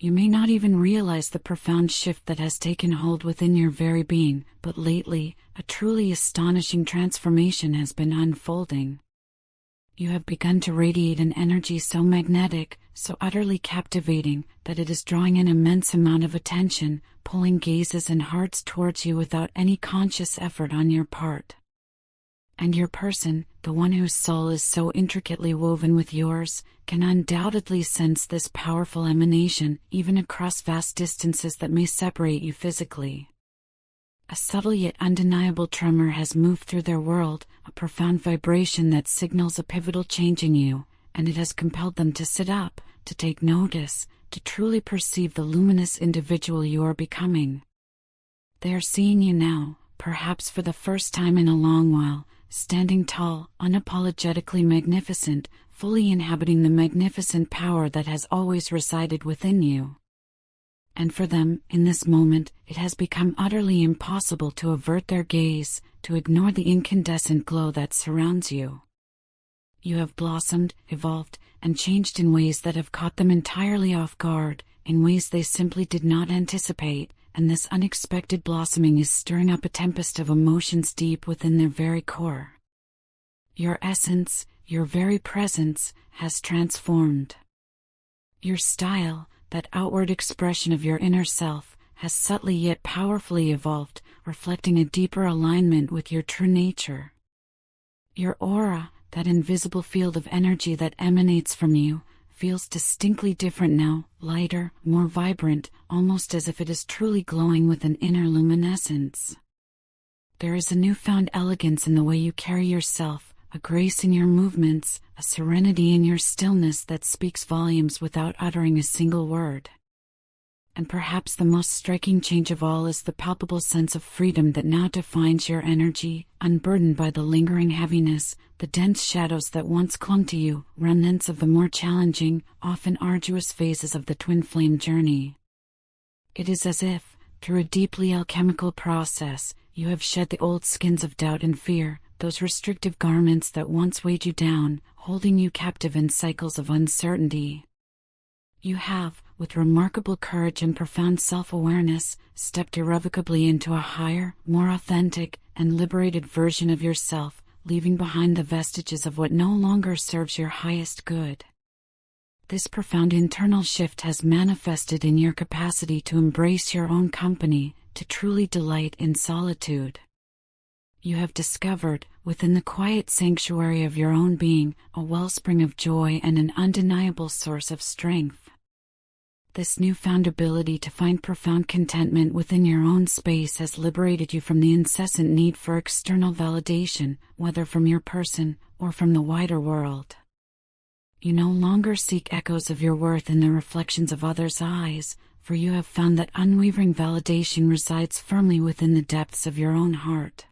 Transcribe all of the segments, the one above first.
You may not even realize the profound shift that has taken hold within your very being, but lately, a truly astonishing transformation has been unfolding. You have begun to radiate an energy so magnetic, so utterly captivating, that it is drawing an immense amount of attention, pulling gazes and hearts towards you without any conscious effort on your part. And your person, the one whose soul is so intricately woven with yours, can undoubtedly sense this powerful emanation, even across vast distances that may separate you physically. A subtle yet undeniable tremor has moved through their world, a profound vibration that signals a pivotal change in you, and it has compelled them to sit up, to take notice, to truly perceive the luminous individual you are becoming. They are seeing you now, perhaps for the first time in a long while, standing tall, unapologetically magnificent, fully inhabiting the magnificent power that has always resided within you. And for them, in this moment, it has become utterly impossible to avert their gaze, to ignore the incandescent glow that surrounds you. You have blossomed, evolved, and changed in ways that have caught them entirely off guard, in ways they simply did not anticipate, and this unexpected blossoming is stirring up a tempest of emotions deep within their very core. Your essence, your very presence, has transformed. Your style, that outward expression of your inner self, has subtly yet powerfully evolved, reflecting a deeper alignment with your true nature. Your aura, that invisible field of energy that emanates from you, feels distinctly different now, lighter, more vibrant, almost as if it is truly glowing with an inner luminescence. There is a newfound elegance in the way you carry yourself, a grace in your movements, a serenity in your stillness that speaks volumes without uttering a single word. And perhaps the most striking change of all is the palpable sense of freedom that now defines your energy, unburdened by the lingering heaviness, the dense shadows that once clung to you, remnants of the more challenging, often arduous phases of the twin flame journey. It is as if, through a deeply alchemical process, you have shed the old skins of doubt and fear, those restrictive garments that once weighed you down, holding you captive in cycles of uncertainty. You have, with remarkable courage and profound self-awareness, stepped irrevocably into a higher, more authentic, and liberated version of yourself, leaving behind the vestiges of what no longer serves your highest good. This profound internal shift has manifested in your capacity to embrace your own company, to truly delight in solitude. You have discovered, within the quiet sanctuary of your own being, a wellspring of joy and an undeniable source of strength. This newfound ability to find profound contentment within your own space has liberated you from the incessant need for external validation, whether from your person or from the wider world. You no longer seek echoes of your worth in the reflections of others' eyes, for you have found that unwavering validation resides firmly within the depths of your own heart.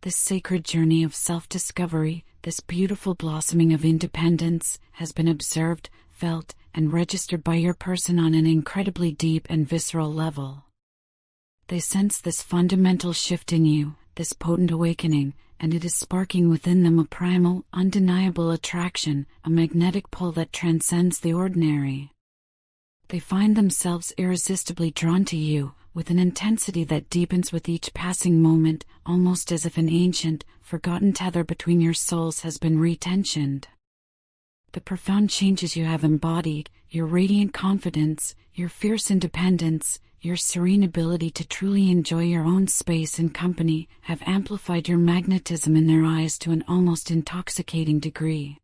This sacred journey of self-discovery, this beautiful blossoming of independence, has been observed, felt, and registered by your person on an incredibly deep and visceral level. They sense this fundamental shift in you, this potent awakening, and it is sparking within them a primal, undeniable attraction, a magnetic pull that transcends the ordinary. They find themselves irresistibly drawn to you, with an intensity that deepens with each passing moment, almost as if an ancient, forgotten tether between your souls has been retensioned. The profound changes you have embodied, your radiant confidence, your fierce independence, your serene ability to truly enjoy your own space and company, have amplified your magnetism in their eyes to an almost intoxicating degree.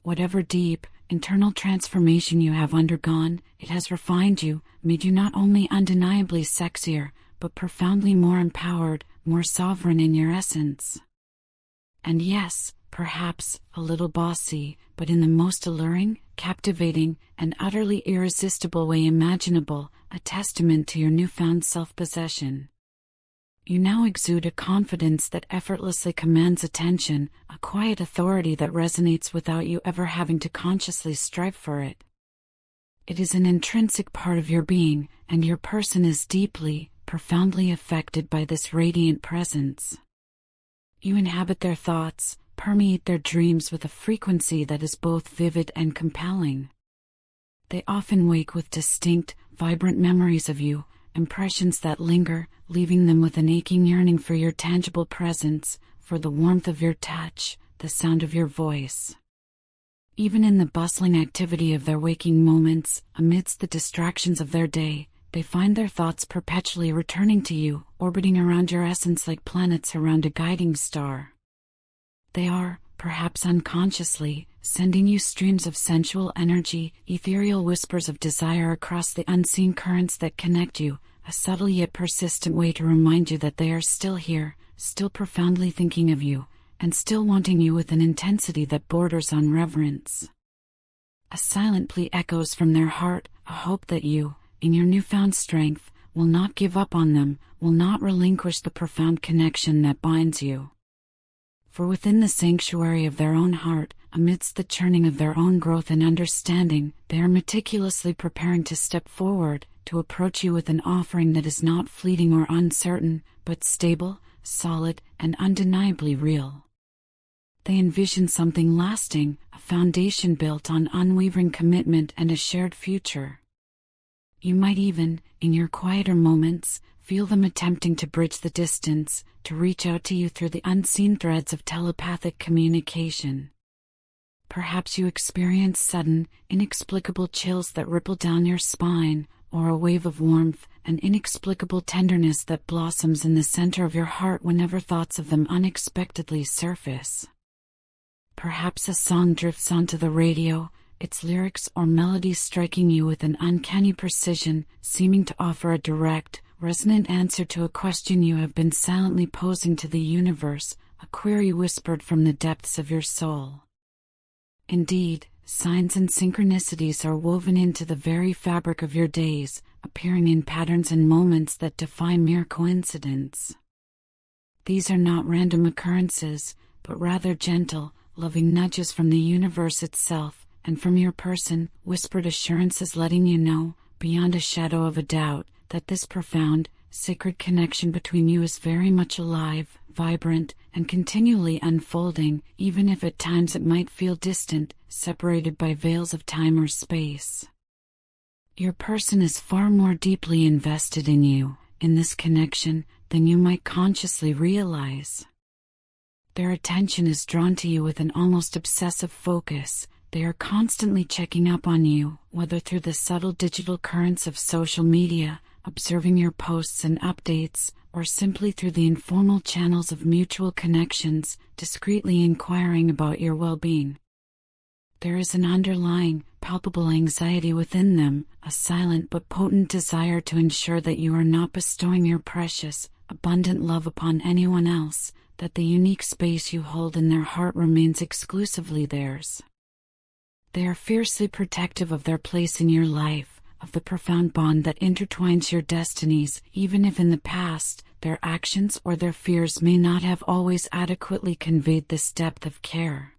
Whatever deep, internal transformation you have undergone, it has refined you, made you not only undeniably sexier, but profoundly more empowered, more sovereign in your essence. And yes, perhaps, a little bossy, but in the most alluring, captivating, and utterly irresistible way imaginable, a testament to your newfound self-possession. You now exude a confidence that effortlessly commands attention, a quiet authority that resonates without you ever having to consciously strive for it. It is an intrinsic part of your being, and your person is deeply, profoundly affected by this radiant presence. You inhabit their thoughts, permeate their dreams with a frequency that is both vivid and compelling. They often wake with distinct, vibrant memories of you, impressions that linger, leaving them with an aching yearning for your tangible presence, for the warmth of your touch, the sound of your voice. Even in the bustling activity of their waking moments, amidst the distractions of their day, they find their thoughts perpetually returning to you, orbiting around your essence like planets around a guiding star. They are, perhaps unconsciously, sending you streams of sensual energy, ethereal whispers of desire across the unseen currents that connect you, a subtle yet persistent way to remind you that they are still here, still profoundly thinking of you, and still wanting you with an intensity that borders on reverence. A silent plea echoes from their heart, a hope that you, in your newfound strength, will not give up on them, will not relinquish the profound connection that binds you. For within the sanctuary of their own heart, amidst the churning of their own growth and understanding, they are meticulously preparing to step forward, to approach you with an offering that is not fleeting or uncertain, but stable, solid, and undeniably real. They envision something lasting, a foundation built on unwavering commitment and a shared future. You might even, in your quieter moments, feel them attempting to bridge the distance, to reach out to you through the unseen threads of telepathic communication. Perhaps you experience sudden, inexplicable chills that ripple down your spine, or a wave of warmth, an inexplicable tenderness that blossoms in the center of your heart whenever thoughts of them unexpectedly surface. Perhaps a song drifts onto the radio, its lyrics or melodies striking you with an uncanny precision, seeming to offer a direct, resonant answer to a question you have been silently posing to the universe, a query whispered from the depths of your soul. Indeed, signs and synchronicities are woven into the very fabric of your days, appearing in patterns and moments that defy mere coincidence. These are not random occurrences, but rather gentle, loving nudges from the universe itself, and from your person, whispered assurances letting you know, beyond a shadow of a doubt, that this profound, sacred connection between you is very much alive, vibrant, and continually unfolding, even if at times it might feel distant, separated by veils of time or space. Your person is far more deeply invested in you, in this connection, than you might consciously realize. Their attention is drawn to you with an almost obsessive focus. They are constantly checking up on you, whether through the subtle digital currents of social media, observing your posts and updates, or simply through the informal channels of mutual connections, discreetly inquiring about your well-being. There is an underlying, palpable anxiety within them, a silent but potent desire to ensure that you are not bestowing your precious, abundant love upon anyone else, that the unique space you hold in their heart remains exclusively theirs. They are fiercely protective of their place in your life, of the profound bond that intertwines your destinies, even if in the past, their actions or their fears may not have always adequately conveyed this depth of care.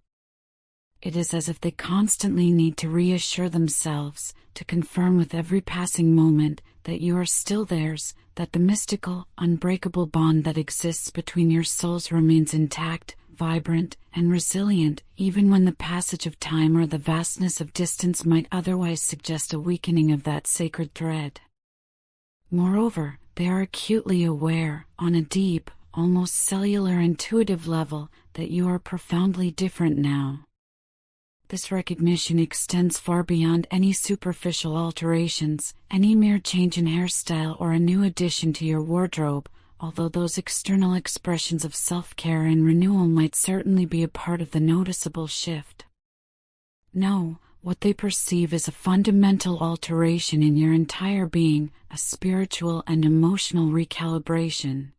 It is as if they constantly need to reassure themselves, to confirm with every passing moment, that you are still theirs, that the mystical, unbreakable bond that exists between your souls remains intact, vibrant, and resilient, even when the passage of time or the vastness of distance might otherwise suggest a weakening of that sacred thread. Moreover, they are acutely aware, on a deep, almost cellular intuitive level, that you are profoundly different now. This recognition extends far beyond any superficial alterations, any mere change in hairstyle or a new addition to your wardrobe, although those external expressions of self-care and renewal might certainly be a part of the noticeable shift. No, what they perceive is a fundamental alteration in your entire being, a spiritual and emotional recalibration.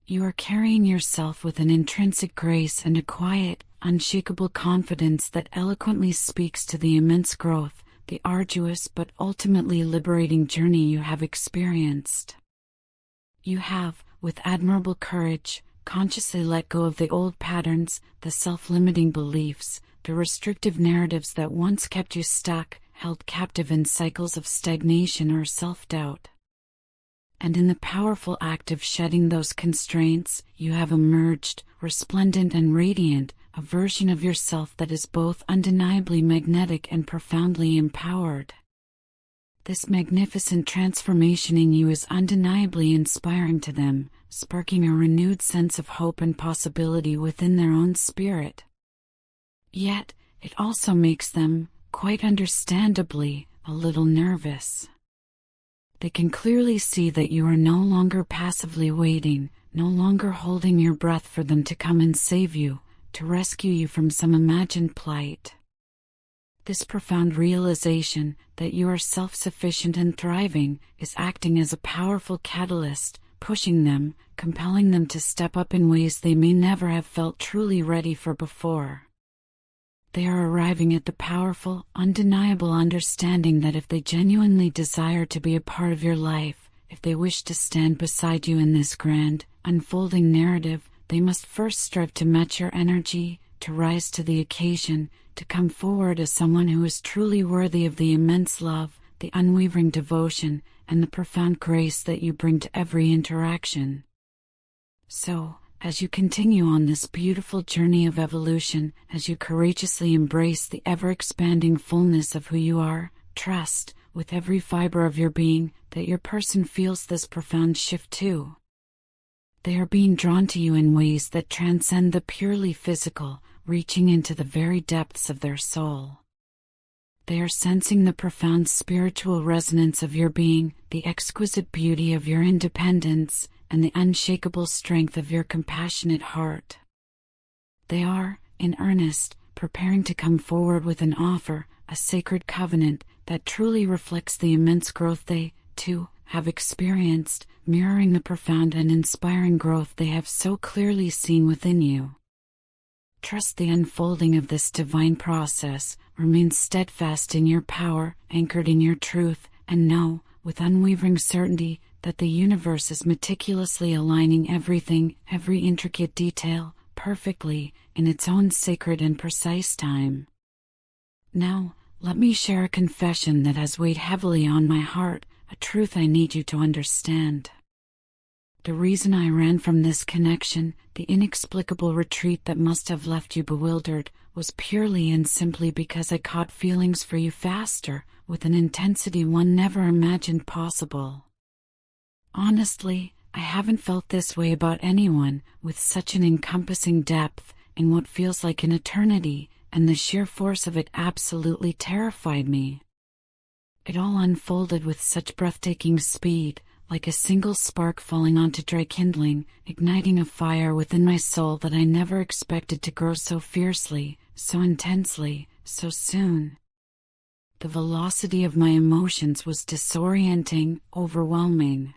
You are carrying yourself with an intrinsic grace and a quiet, unshakable confidence that eloquently speaks to the immense growth, the arduous but ultimately liberating journey you have experienced. You have, with admirable courage, consciously let go of the old patterns, the self-limiting beliefs, the restrictive narratives that once kept you stuck, held captive in cycles of stagnation or self-doubt. And in the powerful act of shedding those constraints, you have emerged, resplendent and radiant, a version of yourself that is both undeniably magnetic and profoundly empowered. This magnificent transformation in you is undeniably inspiring to them, sparking a renewed sense of hope and possibility within their own spirit. Yet, it also makes them, quite understandably, a little nervous. They can clearly see that you are no longer passively waiting, no longer holding your breath for them to come and save you, to rescue you from some imagined plight. This profound realization that you are self-sufficient and thriving is acting as a powerful catalyst, pushing them, compelling them to step up in ways they may never have felt truly ready for before. They are arriving at the powerful, undeniable understanding that if they genuinely desire to be a part of your life, if they wish to stand beside you in this grand, unfolding narrative, they must first strive to match your energy, to rise to the occasion, to come forward as someone who is truly worthy of the immense love, the unwavering devotion, and the profound grace that you bring to every interaction. So, as you continue on this beautiful journey of evolution, as you courageously embrace the ever-expanding fullness of who you are, trust, with every fiber of your being, that your person feels this profound shift too. They are being drawn to you in ways that transcend the purely physical, reaching into the very depths of their soul. They are sensing the profound spiritual resonance of your being, the exquisite beauty of your independence, and the unshakable strength of your compassionate heart. They are, in earnest, preparing to come forward with an offer, a sacred covenant, that truly reflects the immense growth they, too, have experienced, mirroring the profound and inspiring growth they have so clearly seen within you. Trust the unfolding of this divine process, remain steadfast in your power, anchored in your truth, and know, with unwavering certainty, that the universe is meticulously aligning everything, every intricate detail, perfectly, in its own sacred and precise time. Now, let me share a confession that has weighed heavily on my heart, a truth I need you to understand. The reason I ran from this connection, the inexplicable retreat that must have left you bewildered, was purely and simply because I caught feelings for you faster, with an intensity one never imagined possible. Honestly, I haven't felt this way about anyone, with such an encompassing depth, in what feels like an eternity, and the sheer force of it absolutely terrified me. It all unfolded with such breathtaking speed, like a single spark falling onto dry kindling, igniting a fire within my soul that I never expected to grow so fiercely, so intensely, so soon. The velocity of my emotions was disorienting, overwhelming.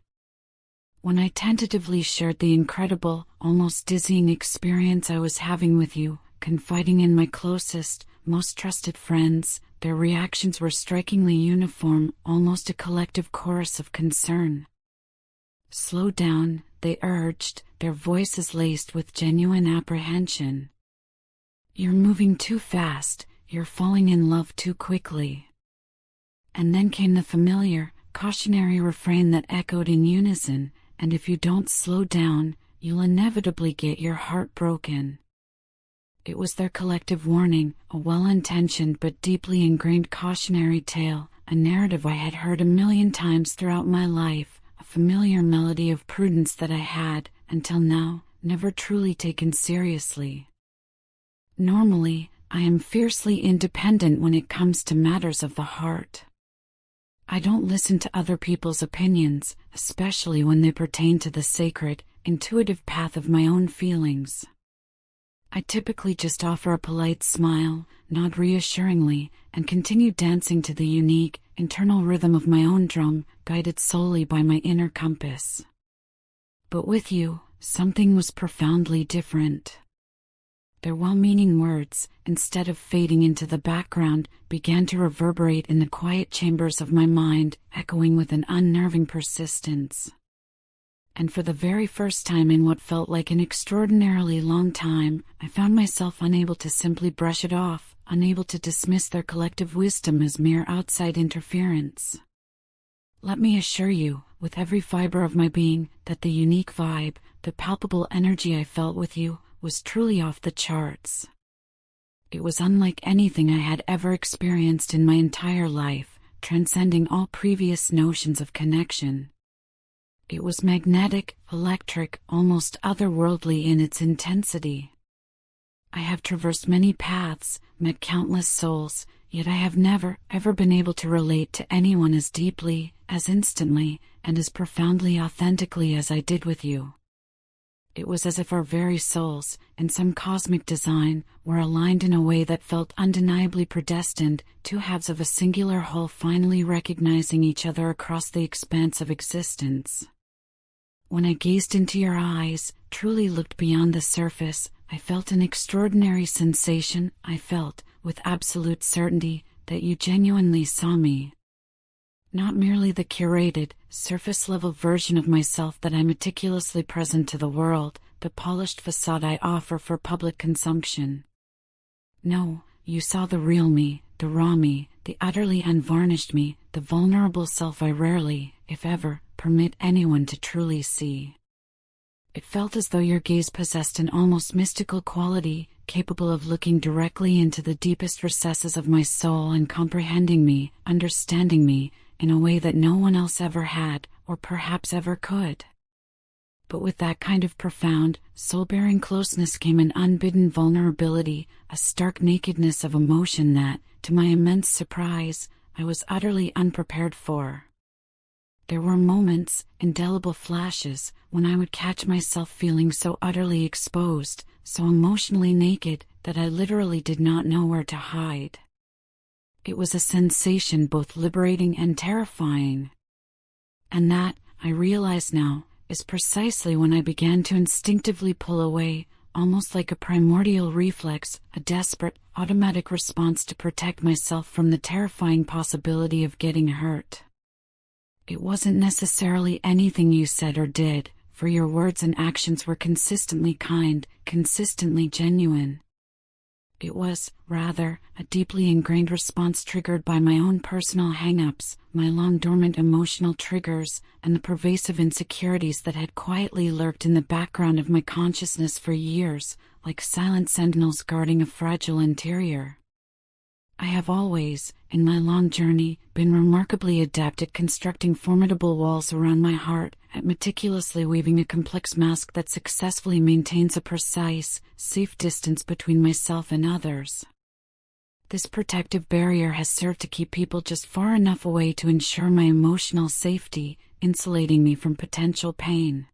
When I tentatively shared the incredible, almost dizzying experience I was having with you, confiding in my closest, most trusted friends, their reactions were strikingly uniform, almost a collective chorus of concern. "Slow down," they urged, their voices laced with genuine apprehension. "You're moving too fast, you're falling in love too quickly." And then came the familiar, cautionary refrain that echoed in unison, "And if you don't slow down, you'll inevitably get your heart broken." It was their collective warning, a well-intentioned but deeply ingrained cautionary tale, a narrative I had heard a million times throughout my life, a familiar melody of prudence that I had, until now, never truly taken seriously. Normally, I am fiercely independent when it comes to matters of the heart. I don't listen to other people's opinions, especially when they pertain to the sacred, intuitive path of my own feelings. I typically just offer a polite smile, nod reassuringly, and continue dancing to the unique, internal rhythm of my own drum, guided solely by my inner compass. But with you, something was profoundly different. Their well-meaning words, instead of fading into the background, began to reverberate in the quiet chambers of my mind, echoing with an unnerving persistence. And for the very first time in what felt like an extraordinarily long time, I found myself unable to simply brush it off, unable to dismiss their collective wisdom as mere outside interference. Let me assure you, with every fiber of my being, that the unique vibe, the palpable energy I felt with you, was truly off the charts. It was unlike anything I had ever experienced in my entire life, transcending all previous notions of connection. It was magnetic, electric, almost otherworldly in its intensity. I have traversed many paths, met countless souls, yet I have never, ever been able to relate to anyone as deeply, as instantly, and as profoundly authentically as I did with you. It was as if our very souls, in some cosmic design, were aligned in a way that felt undeniably predestined, two halves of a singular whole finally recognizing each other across the expanse of existence. When I gazed into your eyes, truly looked beyond the surface, I felt an extraordinary sensation. I felt, with absolute certainty, that you genuinely saw me. Not merely the curated, surface-level version of myself that I meticulously present to the world, the polished facade I offer for public consumption. No, you saw the real me, the raw me, the utterly unvarnished me, the vulnerable self I rarely, if ever, permit anyone to truly see. It felt as though your gaze possessed an almost mystical quality, capable of looking directly into the deepest recesses of my soul and comprehending me, understanding me, in a way that no one else ever had, or perhaps ever could. But with that kind of profound, soul-bearing closeness came an unbidden vulnerability, a stark nakedness of emotion that, to my immense surprise, I was utterly unprepared for. There were moments, indelible flashes, when I would catch myself feeling so utterly exposed, so emotionally naked, that I literally did not know where to hide. It was a sensation both liberating and terrifying. And that, I realize now, is precisely when I began to instinctively pull away, almost like a primordial reflex, a desperate, automatic response to protect myself from the terrifying possibility of getting hurt. It wasn't necessarily anything you said or did, for your words and actions were consistently kind, consistently genuine. It was, rather, a deeply ingrained response triggered by my own personal hang-ups, my long-dormant emotional triggers, and the pervasive insecurities that had quietly lurked in the background of my consciousness for years, like silent sentinels guarding a fragile interior. I have always, in my long journey, been remarkably adept at constructing formidable walls around my heart, at meticulously weaving a complex mask that successfully maintains a precise, safe distance between myself and others. This protective barrier has served to keep people just far enough away to ensure my emotional safety, insulating me from potential pain.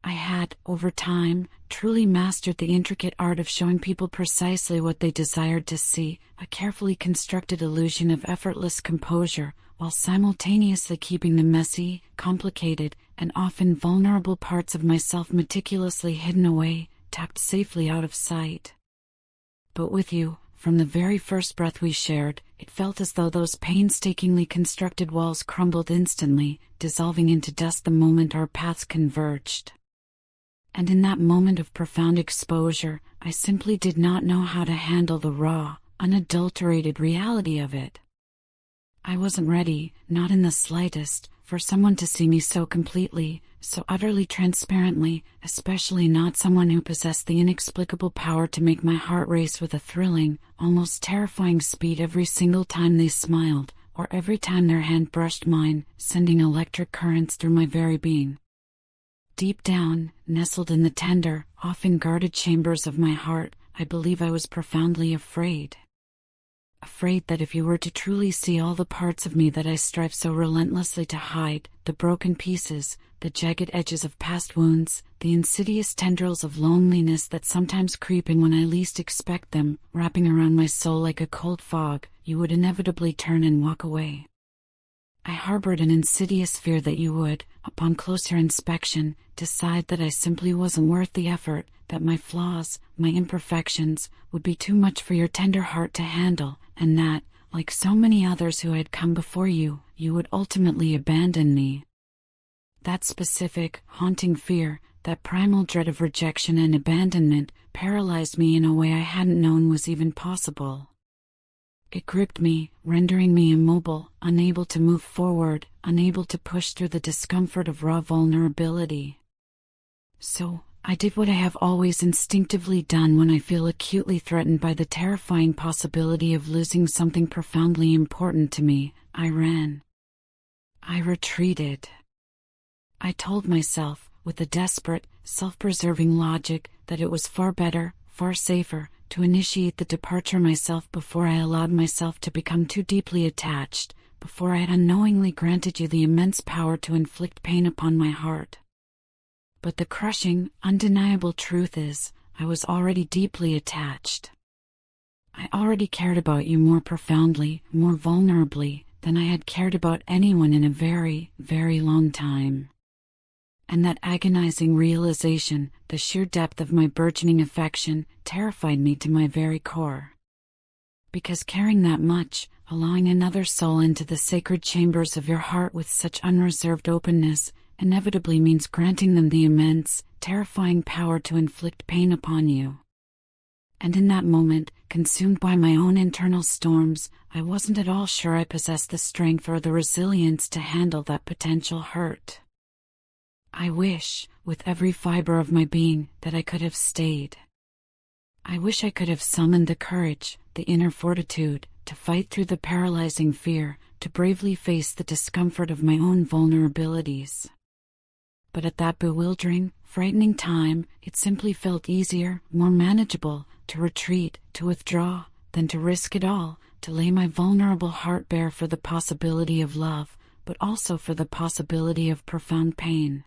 I had, over time, truly mastered the intricate art of showing people precisely what they desired to see, a carefully constructed illusion of effortless composure, while simultaneously keeping the messy, complicated, and often vulnerable parts of myself meticulously hidden away, tucked safely out of sight. But with you, from the very first breath we shared, it felt as though those painstakingly constructed walls crumbled instantly, dissolving into dust the moment our paths converged. And in that moment of profound exposure, I simply did not know how to handle the raw, unadulterated reality of it. I wasn't ready, not in the slightest, for someone to see me so completely, so utterly transparently, especially not someone who possessed the inexplicable power to make my heart race with a thrilling, almost terrifying speed every single time they smiled, or every time their hand brushed mine, sending electric currents through my very being. Deep down, nestled in the tender, often guarded chambers of my heart, I believe I was profoundly afraid. Afraid that if you were to truly see all the parts of me that I strive so relentlessly to hide, the broken pieces, the jagged edges of past wounds, the insidious tendrils of loneliness that sometimes creep in when I least expect them, wrapping around my soul like a cold fog, you would inevitably turn and walk away. I harbored an insidious fear that you would, upon closer inspection, decide that I simply wasn't worth the effort, that my flaws, my imperfections, would be too much for your tender heart to handle, and that, like so many others who had come before you, you would ultimately abandon me. That specific, haunting fear, that primal dread of rejection and abandonment, paralyzed me in a way I hadn't known was even possible. It gripped me, rendering me immobile, unable to move forward, unable to push through the discomfort of raw vulnerability. So, I did what I have always instinctively done when I feel acutely threatened by the terrifying possibility of losing something profoundly important to me. I ran. I retreated. I told myself, with a desperate, self-preserving logic, that it was far better, far safer, to initiate the departure myself before I allowed myself to become too deeply attached, before I had unknowingly granted you the immense power to inflict pain upon my heart. But the crushing, undeniable truth is, I was already deeply attached. I already cared about you more profoundly, more vulnerably, than I had cared about anyone in a very, very long time. And that agonizing realization, the sheer depth of my burgeoning affection, terrified me to my very core. Because caring that much, allowing another soul into the sacred chambers of your heart with such unreserved openness, inevitably means granting them the immense, terrifying power to inflict pain upon you. And in that moment, consumed by my own internal storms, I wasn't at all sure I possessed the strength or the resilience to handle that potential hurt. I wish, with every fiber of my being, that I could have stayed. I wish I could have summoned the courage, the inner fortitude, to fight through the paralyzing fear, to bravely face the discomfort of my own vulnerabilities. But at that bewildering, frightening time, it simply felt easier, more manageable, to retreat, to withdraw, than to risk it all, to lay my vulnerable heart bare for the possibility of love, but also for the possibility of profound pain.